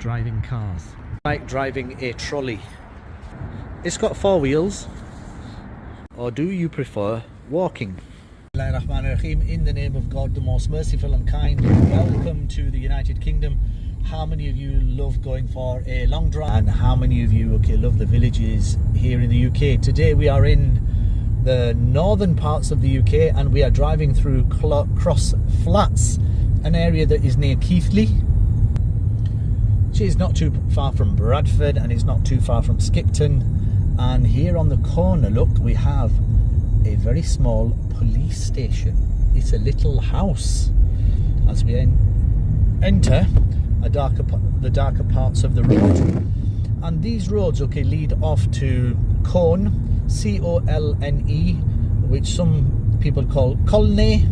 driving cars. Like driving a trolley. It's got 4 wheels. Or do you prefer walking? In the name of God, the most merciful and kind, welcome to the United Kingdom. How many of you love going for a long drive? And how many of you love the villages here in the UK? Today we are in the northern parts of the UK and we are driving through Cross Flats, an area that is near Keighley, which is not too far from Bradford and it's not too far from Skipton. And here on the corner, look, we have a very small police station. It's a little house as we enter the darker parts of the road. And these roads lead off to Colne, C-O-L-N-E, which some people call Colne.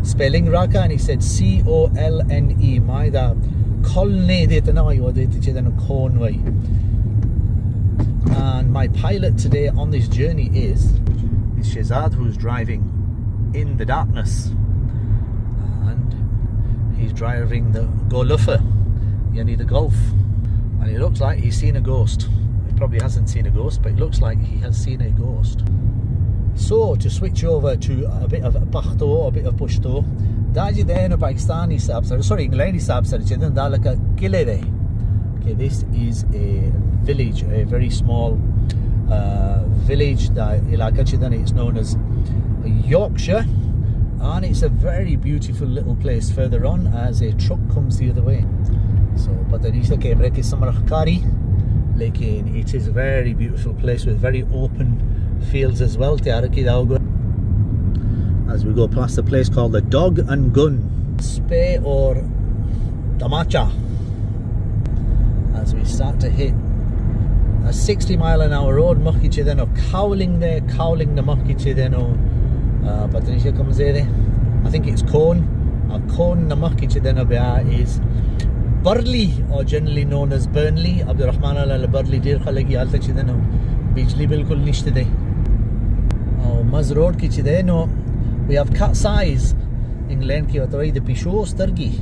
Spelling raka, and he said C-O-L-N-E. And my pilot today on this journey is Shehzad, who's driving in the darkness, and he's driving the Goluffer, the Golf, and it looks like he's seen a ghost. He probably hasn't seen a ghost, but it looks like he has seen a ghost. So to switch over to a bit of Bakhto or a bit of Pushto, Daji Deno Pakistani Sabsar, sorry, Englandi Sabsar, Dalaka Kilere. Okay, this is a village, a very small village that it's known as Yorkshire, and it's a very beautiful little place further on as a truck comes the other way. So, but it is a very beautiful place with very open fields as well. As we go past a place called the Dog and Gun Spey or Damacha, as we start to hit a 60-mile-an-hour road, cowling the but then here comes there. I think it's Colne. Colne is Burley, or generally known as Burnley. Abdurrahman al-Burley dir khalagi alta chideno bijli bilkul nishte de. Oh, Maz road ki chideno. We have Cat's Eyes. England ki hotai the Pisho Sturgi.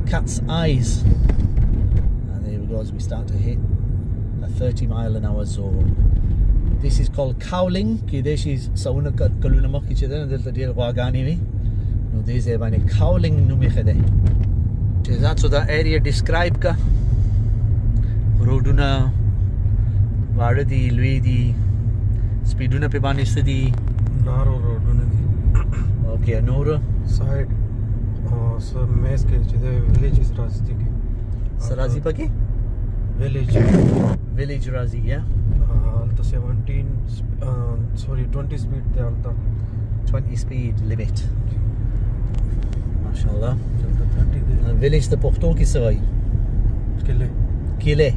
Cat's Eyes. And there we go as we start to hit a 30-mile-an-hour zone. This is called cowling. This is sauna kaluna makki chideno delta dir wagani vi. No these are bane cowling numi khade. That's what the area describe ka roduna varadi luidi speeduna pe bani sadi naro roduna di okay nora side so mes ke chide village is rasti ke sarazi pa ke village razi yeah alta 20 speed te alta 20 speed limit mashallah village the Porto ki savai Keighley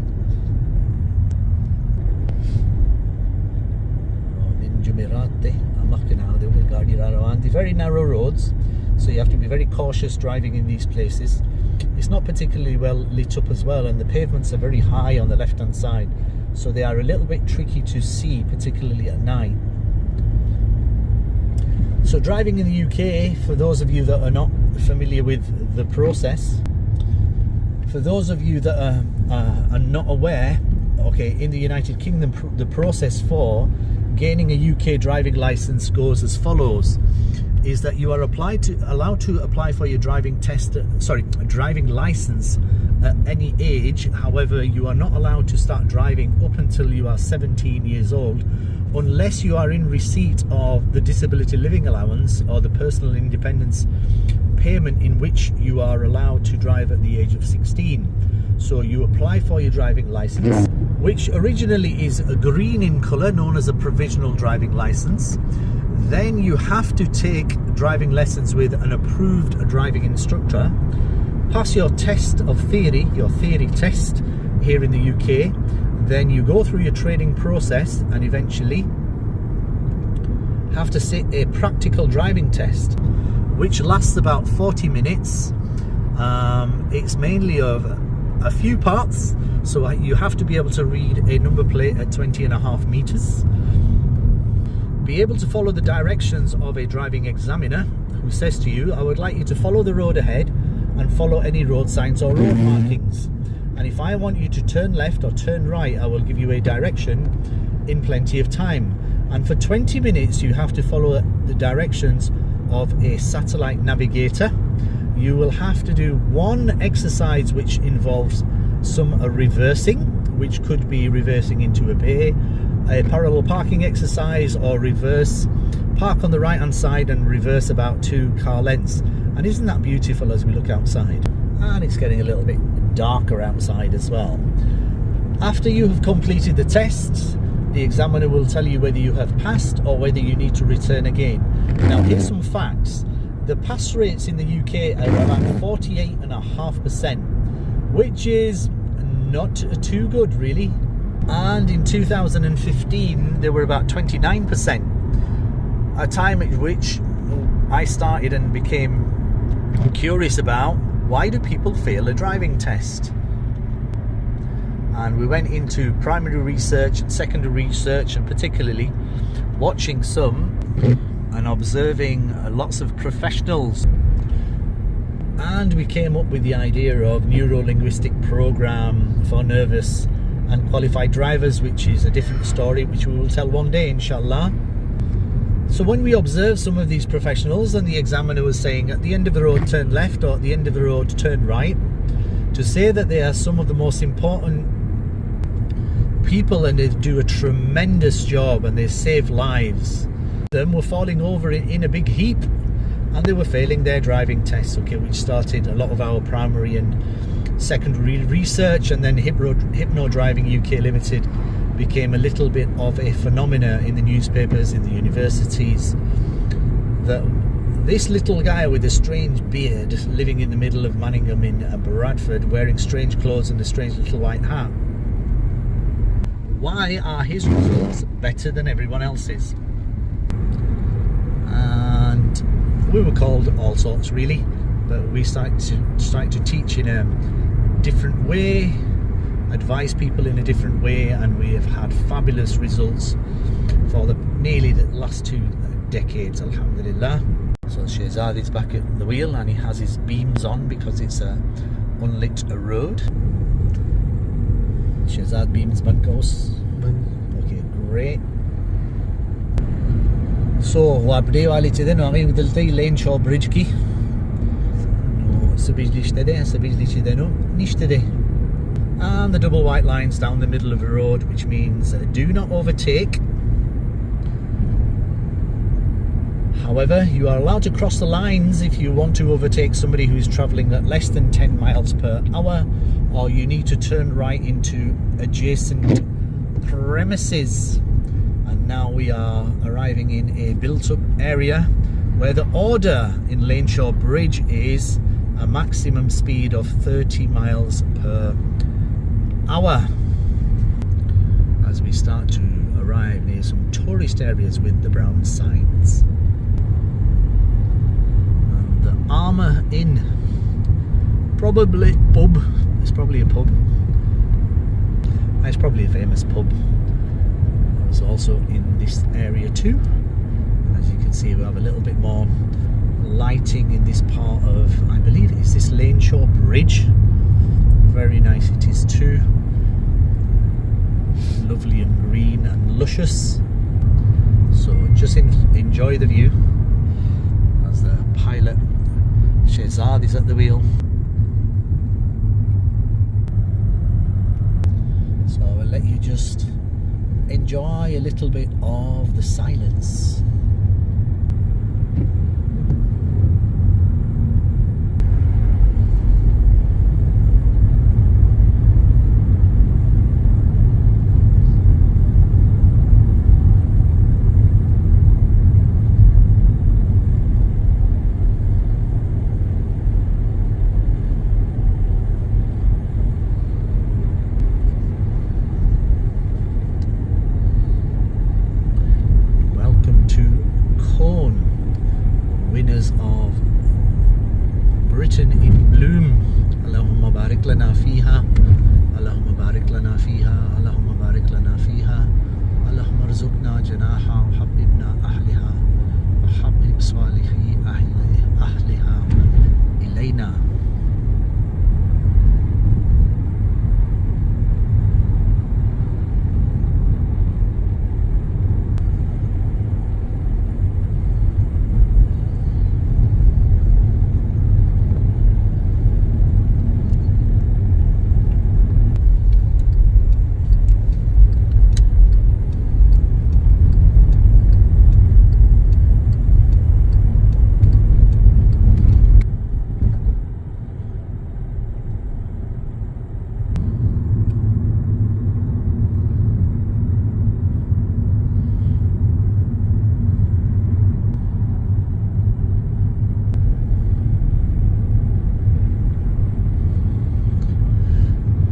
in Jumeirate very narrow roads, so you have to be very cautious driving in these places. It's not particularly well lit up as well, and the pavements are very high on the left hand side, so they are a little bit tricky to see, particularly at night. So driving in the UK, for those of you that are not familiar with the process, for those of you that are not aware, okay, in the United Kingdom the process for gaining a UK driving license goes as follows: is that you are allowed to apply for your driving license at any age. However, you are not allowed to start driving up until you are 17 years old, unless you are in receipt of the disability living allowance or the personal independence payment, in which you are allowed to drive at the age of 16. So you apply for your driving license, which originally is green in colour, known as a provisional driving license. Then you have to take driving lessons with an approved driving instructor, pass your test of theory, your theory test here in the UK. Then you go through your training process and eventually have to sit a practical driving test, which lasts about 40 minutes. It's mainly of a few parts, so you have to be able to read a number plate at 20.5 meters, be able to follow the directions of a driving examiner who says to you, I would like you to follow the road ahead and follow any road signs or road markings. And if I want you to turn left or turn right, I will give you a direction in plenty of time. And for 20 minutes, you have to follow the directions of a satellite navigator. You will have to do one exercise which involves some reversing, which could be reversing into a bay, a parallel parking exercise, or reverse, park on the right hand side and reverse about 2 car lengths. And isn't that beautiful as we look outside? And it's getting a little bit darker outside as well. After you have completed the tests, the examiner will tell you whether you have passed or whether you need to return again. Now here's some facts. The pass rates in the UK are about 48.5%, which is not too good really. And in 2015 they were about 29%, a time at which I started and became curious about why do people fail a driving test. And we went into primary research and secondary research, and particularly watching some and observing lots of professionals, and we came up with the idea of neuro-linguistic program for nervous and qualified drivers, which is a different story which we will tell one day, inshallah. So when we observed some of these professionals and the examiner was saying at the end of the road turn left or at the end of the road turn right, to say that they are some of the most important people and they do a tremendous job and they save lives, them were falling over in a big heap and they were failing their driving tests, okay, which started a lot of our primary and secondary research. And then Hypno Driving UK Limited became a little bit of a phenomena in the newspapers, in the universities, that this little guy with a strange beard living in the middle of Manningham in Bradford, wearing strange clothes and a strange little white hat, why are his results better than everyone else's? And we were called all sorts really, but we started to teach in a different way, advise people in a different way, and we have had fabulous results for nearly the last 2 decades, alhamdulillah. So Shehzad is back at the wheel and he has his beams on because it's a unlit road. Shehzad beams bankos. Okay, great. So वापडे वाले चीज़ें ना हमें बदलते ही लेन shop bridge की सभी लिखते दे नो निश्ते दे. And the double white lines down the middle of the road, which means do not overtake. However, you are allowed to cross the lines if you want to overtake somebody who is travelling at less than 10 miles per hour, or you need to turn right into adjacent premises. And now we are arriving in a built-up area where the order in Laneshaw Bridge is a maximum speed of 30 miles per hour. As we start to arrive near some tourist areas with the brown signs. And the Armour Inn, probably pub. It's probably a pub. It's probably a famous pub. It's also in this area too. As you can see, we have a little bit more lighting in this part of, I believe it's this Laneshaw Bridge. Very nice it is too. Lovely and green and luscious. So just enjoy the view as the pilot Shehzad is at the wheel. So I'll let you just enjoy a little bit of the silence. Winners of Britain in Bloom. Allahumma barik lana fiha. Allahumma barik lana fiha. Allahumma barik lana fiha. Allahumma rzuqna janaha wa habibna ahliha wa habib صالحي أهلها إلينا.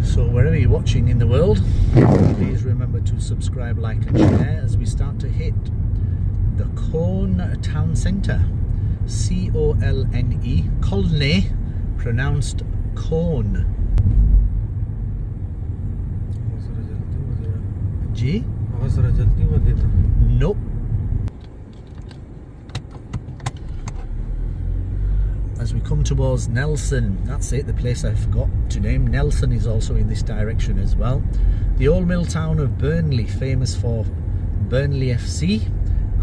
So wherever you're watching in the world, please remember to subscribe, like and share as we start to hit the Colne town centre. C-O-L-N-E, Colne, pronounced Colne. G? Nope. As we come towards Nelson, that's it, the place I forgot to name. Nelson is also in this direction as well. The old mill town of Burnley, famous for Burnley FC,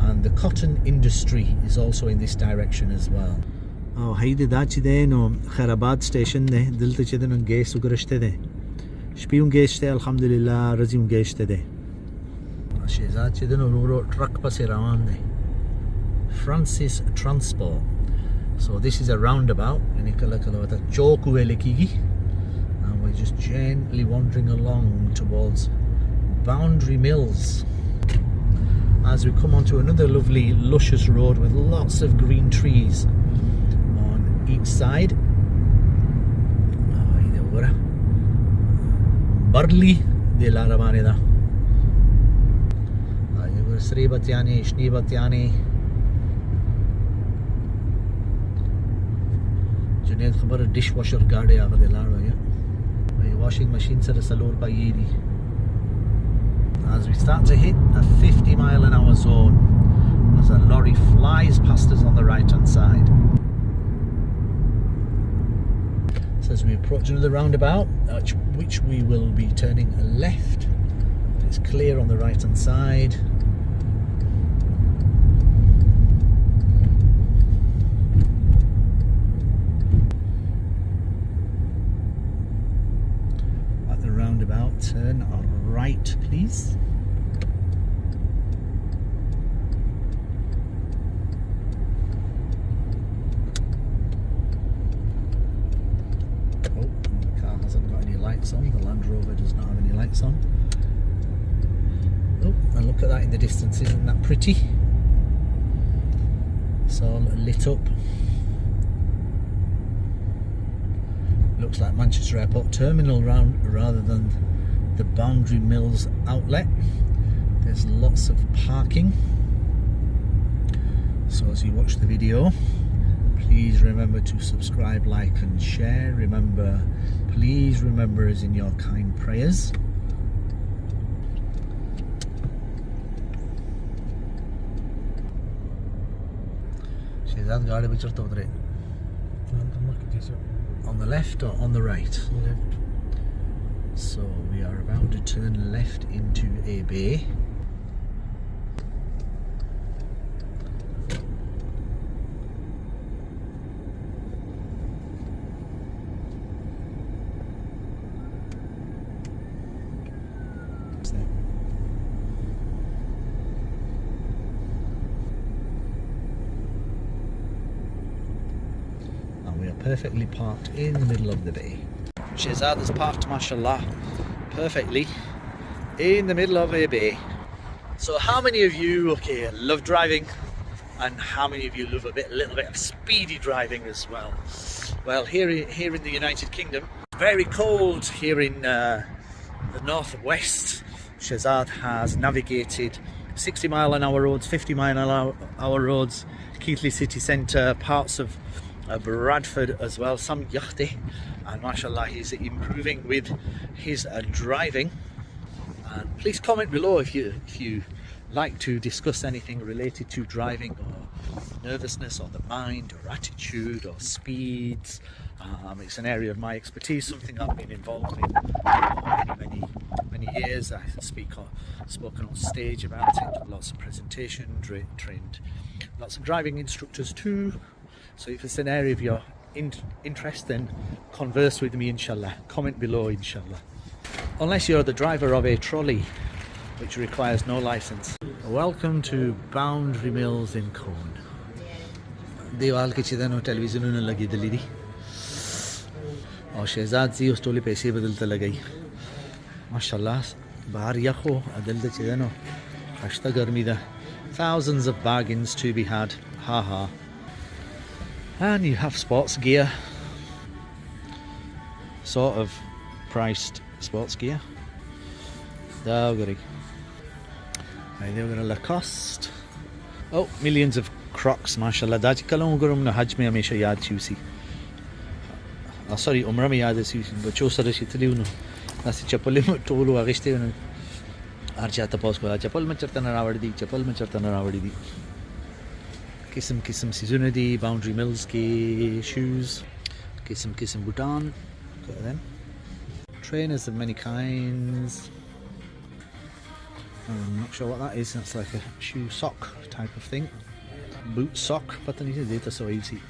and the cotton industry is also in this direction as well. Oh, haydi dachi de no Kharabad station de dilta chede no gas ugrashte de. Shpiun gashte alhamdulillah razim gashte de. Shehzad chede no ro truck pase rawan de. Francis Transport. So this is a roundabout, and we're just gently wandering along towards Boundary Mills as we come onto another lovely luscious road with lots of green trees on each side. Barley de la Ramaneda. Sribatyani, Shnibatyani. Junaid खबर dishwasher गाड़ी आगे दिला रहा है भाई washing machine से रसलोर पाई दी. As we start to hit a 50-mile-an-hour zone as a lorry flies past us on the right hand side. So as we approach another roundabout, which we will be turning left, it's clear on the right hand side. Roundabout, turn right please. Oh, the car hasn't got any lights on, the Land Rover does not have any lights on. Oh, and look at that in the distance, isn't that pretty? It's all lit up. Looks like Manchester Airport Terminal rather than the Boundary Mills outlet. There's lots of parking. So as you watch the video, please remember to subscribe, like and share. Please remember us in your kind prayers. Shehzad gaadi bichar to udre. On the left or on the right? Left. So we are about to turn left into a bay. Perfectly parked in the middle of the bay. Shehzad has parked, mashallah, perfectly in the middle of a bay. So how many of you, love driving, and how many of you love a little bit of speedy driving as well? Well, here in the United Kingdom, very cold here in the northwest. Shehzad has navigated 60-mile-an-hour roads, 50-mile-an-hour roads, Keighley city centre, parts of Bradford as well, some yachte, and mashallah he's improving with his driving. And please comment below if you like to discuss anything related to driving or nervousness or the mind or attitude or speeds. It's an area of my expertise, something I've been involved in for many years. I spoken on stage about it, lots of presentation, trained lots of driving instructors too. So if it's an area of your interest, then converse with me, inshallah. Comment below, inshallah. Unless you're the driver of a trolley, which requires no license. Welcome to Boundary Mills in Colne. दीवाल के चिदन और television में लगी दली दी और शहजाद जी उस टोली पैसे बदलता लगाई माशाल्लाह बाहर यखो अदल द चिदन और खश्ता गर्मी दा thousands of bargains to be had, haha. And you have sports gear, sort of priced sports gear. They're gonna Lacoste. Oh, millions of Crocs, mashallah. Daji kalon gurum na hajj mein hamesha yaad chusi. Sorry, umrah mein yaad chusi. Bacho sara shitli uno. Nasi chappal mein tolu agishte uno. Archa tapos ko chappal mein charta na rawadi di, chappal mein charta na rawadi di. Kism season di Boundary Mills ki shoes. Kism Bhutan. Got them. Trainers of many kinds. I'm not sure what that is. That's like a shoe sock type of thing. Boot sock. Pata nahi deta so easy.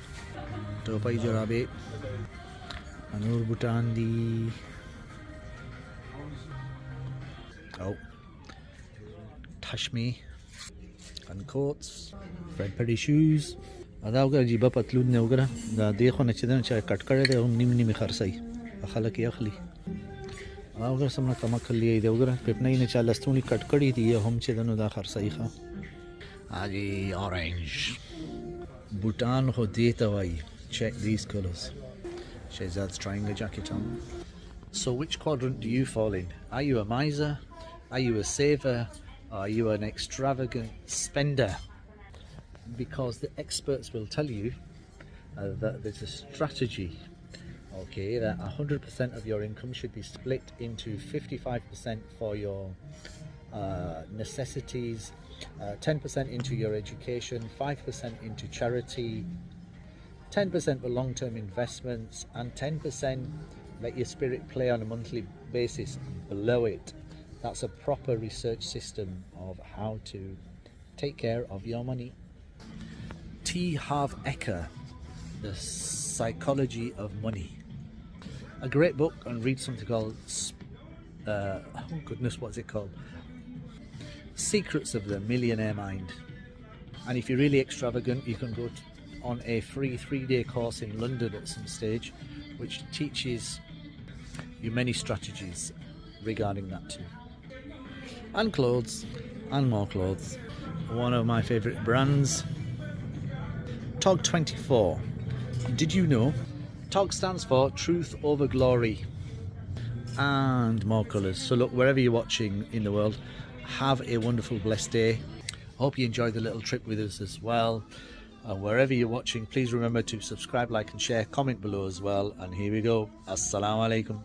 Topai jarabe. Anur Bhutan di. Oh. Tashmi. And coats. Fred Perry shoes. Ada ugar jiba patlud ne ugra. Da dekho na chidan cha cut kare de hum nim kharsai. Akhala ki akhli. अगर समना कमा कर लिया इधर उधर पिपना ही ने चाल लस्तूनी cut कड़ी थी ये हम चेदन उदा खरसाई खा आजी ऑरेंज Bhutan हो देता भाई check these colors. Shehzad's trying a jacket on. So which quadrant do you fall in? Are you a miser? Are you a saver? Are you an extravagant spender? Because the experts will tell you that there's a strategy. Okay, that 100% of your income should be split into 55% for your necessities, 10% into your education, 5% into charity, 10% for long-term investments, and 10% let your spirit play on a monthly basis below it. That's a proper research system of how to take care of your money. T. Harv Eker, The Psychology of Money. A great book, and read something called oh goodness, what's it called? Secrets of the Millionaire Mind. And if you're really extravagant, you can go on a free 3-day course in London at some stage, which teaches you many strategies regarding that too. And clothes, and more clothes. One of my favorite brands, TOG 24. Did you know TOG stands for Truth Over Glory? And more colours. So look, wherever you're watching in the world, have a wonderful, blessed day. Hope you enjoyed the little trip with us as well. And wherever you're watching, please remember to subscribe, like and share, comment below as well. And here we go. Assalamu alaikum.